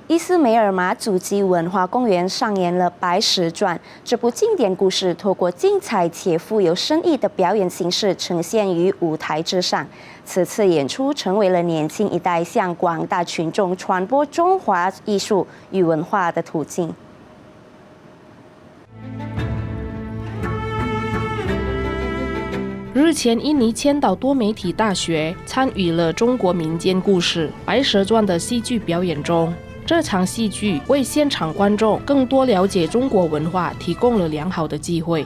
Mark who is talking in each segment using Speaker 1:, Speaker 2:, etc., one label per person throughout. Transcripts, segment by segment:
Speaker 1: 伊斯梅尔马祖基文化公园上演了《白蛇传》这部经典故事，透过精彩且富有深意的表演形式呈现于舞台之上。此次演出成为了年轻一代向广大群众传播中华艺术与文化的途径。
Speaker 2: 日前，印尼千岛多媒体大学参与了中国民间故事《白蛇传》的戏剧表演中，这场戏剧为现场观众更多了解中国文化提供了良好的机会。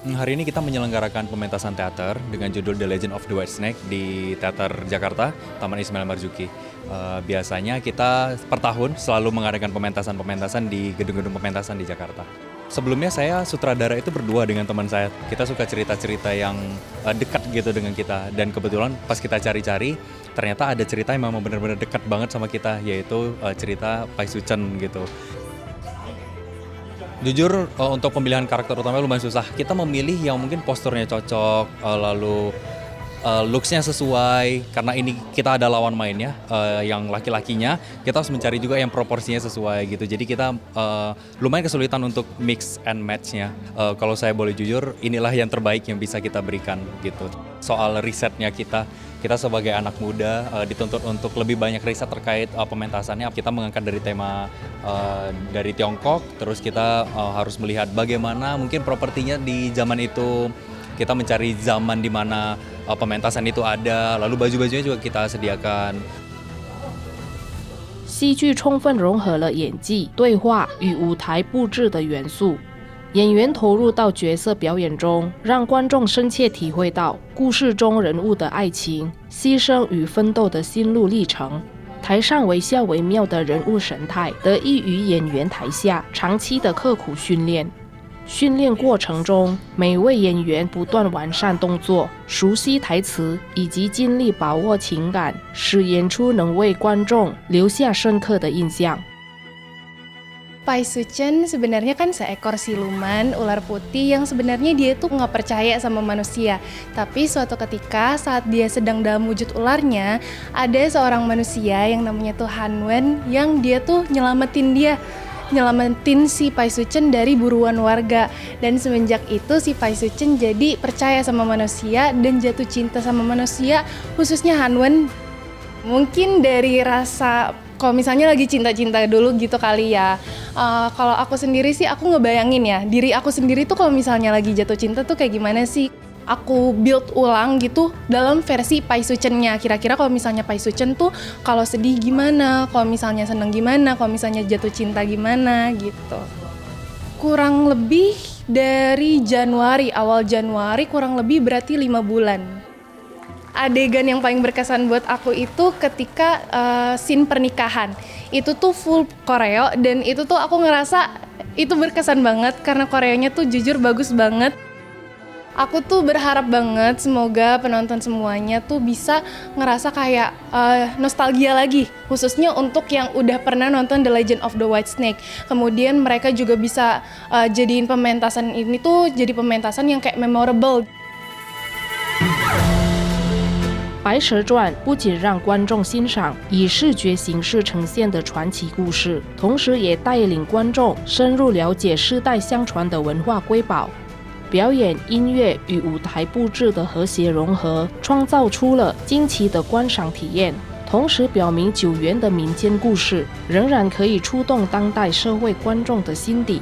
Speaker 3: Hari ini kita menyelenggarakan pementasan teater dengan judul The Legend of the White Snake di Teater Jakarta, Taman Ismail Marzuki. Biasanya kita per tahun selalu mengadakan pementasan-pementasan di gedung-gedung pementasan di Jakarta. Sebelumnya saya sutradara itu berdua dengan teman saya. Kita suka cerita-cerita yang dekat gitu dengan kita. Dan kebetulan pas kita cari-cari, ternyata ada cerita yang memang benar-benar dekat banget sama kita, yaitu cerita Pai Suchen gitu. Jujur untuk pemilihan karakter utamanya lumayan susah. Kita memilih yang mungkin posturnya cocok, lalu looks-nya sesuai, karena ini kita ada lawan mainnya yang laki-lakinya, kita harus mencari juga yang proporsinya sesuai gitu. Jadi kita lumayan kesulitan untuk mix and match-nya. Kalau saya boleh jujur, inilah yang terbaik yang bisa kita berikan gitu. Soal risetnya kita sebagai anak muda dituntut untuk lebih banyak riset terkait pementasannya. Kita mengangkat dari tema dari Tiongkok, terus kita harus melihat bagaimana mungkin propertinya di zaman itu. Kita mencari zaman di mana pementasan itu ada, lalu baju-bajunya juga kita sediakan.
Speaker 2: 戏剧充分融合了演技、对话与舞台布置的元素，演员投入到角色表演中，让观众深切体会到故事中人物的爱情、牺牲与奋斗的心路历程。台上惟肖惟妙的人物神态，得益于演员台下长期的刻苦训练。训练过程中，每位演员不断完善动作、熟悉台词以及尽力把握情感，使演出能为观众留下深刻的印象。
Speaker 4: Pai Suchen sebenarnya kan seekor siluman ular putih yang sebenarnya dia tuh nggak percaya sama manusia. Tapi suatu ketika saat dia sedang dalam wujud ularnya, ada seorang manusia yang namanya tuh Hanwen yang dia tuh nyelamatin si Pai Suchen dari buruan warga. Dan semenjak itu si Pai Suchen jadi percaya sama manusia dan jatuh cinta sama manusia, khususnya Hanwen. Mungkin dari rasa kalau misalnya lagi cinta-cinta dulu gitu kali ya. Kalau aku sendiri sih aku ngebayangin ya, diri aku sendiri tuh kalau misalnya lagi jatuh cinta tuh kayak gimana sih? Aku build ulang gitu dalam versi Pai Suchen-nya. Kira-kira kalau misalnya Pai Suchen tuh kalau sedih gimana, kalau misalnya seneng gimana, kalau misalnya jatuh cinta gimana gitu. Kurang lebih dari Januari, awal Januari kurang lebih berarti 5 bulan. Adegan yang paling berkesan buat aku itu ketika scene pernikahan. Itu tuh full koreo dan itu tuh aku ngerasa itu berkesan banget karena koreonya tuh jujur bagus banget. Aku tuh berharap banget semoga penonton semuanya tuh bisa ngerasa kayak nostalgia lagi, khususnya untuk yang udah pernah nonton The Legend of the White Snake. Kemudian mereka juga bisa jadiin pementasan ini tuh jadi pementasan yang kayak memorable.
Speaker 2: 《白蛇传》不仅让观众欣赏以视觉形式呈现的传奇故事，同时也带领观众深入了解世代相传的文化瑰宝。表演、音乐与舞台布置的和谐融合，创造出了惊奇的观赏体验，同时表明久远的民间故事仍然可以触动当代社会观众的心底。